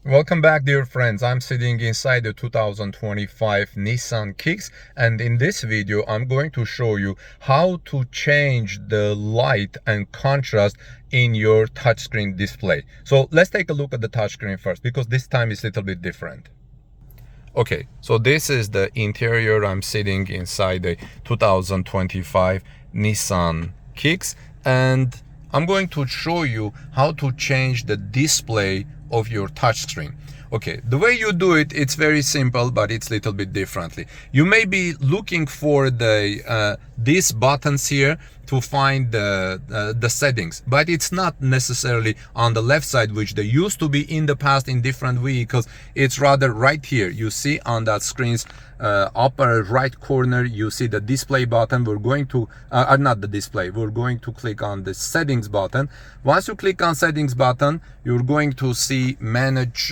Welcome back, dear friends. I'm sitting inside the 2025 Nissan Kicks, and in this video I'm going to show you how to change the light and contrast in your touchscreen display. So let's take a look at the touchscreen first, because this time is a little bit different. Okay, so this is the interior. I'm sitting inside the 2025 Nissan Kicks, and I'm going to show you how to change the display of your touchscreen. Okay, the way you do it, it's very simple, but it's a little bit differently. You may be looking for these buttons here to find the settings, but it's not necessarily on the left side, which they used to be in the past in different vehicles. It's rather right here. You see on that screen's upper right corner, you see the display button. We're going to not the display, we're going to click on the settings button. Once you click on settings button, you're going to see manage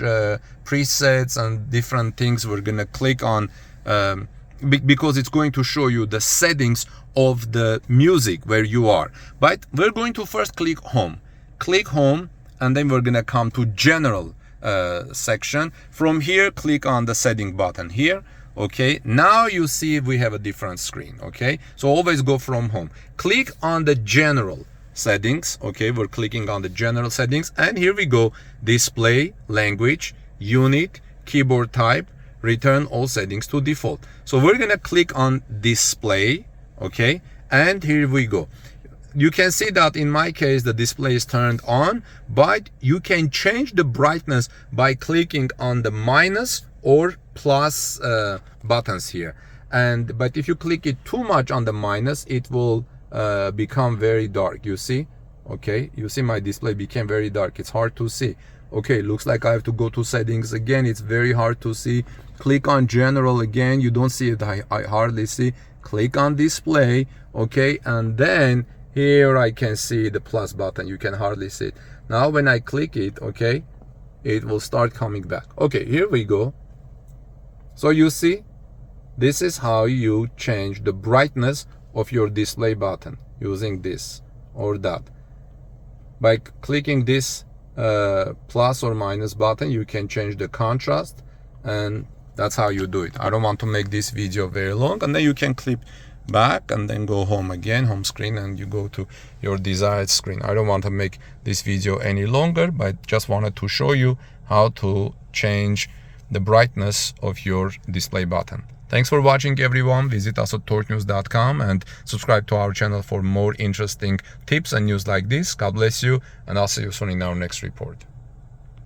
presets and different things. We're gonna click on because it's going to show you the settings of the music where you are. But we're going to first click home, and then we're gonna come to general section. From here, click on the setting button here. Okay, now you see we have a different screen. Okay, so always go from home, click on the general settings. Okay, we're clicking on the general settings, and here we go: display, language, unit, keyboard type, return all settings to default. So we're gonna click on display. Okay, and here we go. You can see that in my case the display is turned on, but you can change the brightness by clicking on the minus or plus buttons here. But if you click it too much on the minus, it will become very dark. You see? Okay, you see my display became very dark. It's hard to see. Okay, looks like I have to go to settings again. It's very hard to see. Click on general again. You don't see it. I hardly see. Click on display. Okay, and then here I can see the plus button. You can hardly see it. Now when I click it, okay, it will start coming back. Okay, here we go. So you see, this is how you change the brightness of your display button using this or that. By clicking this plus or minus button, you can change the contrast, and that's how you do it. I don't want to make this video very long, and then you can click back and then go home again, home screen, and you go to your desired screen. I don't want to make this video any longer, but just wanted to show you how to change the brightness of your display button. Thanks for watching, everyone. Visit us at torquenews.com and subscribe to our channel for more interesting tips and news like this. God bless you, and I'll see you soon in our next report.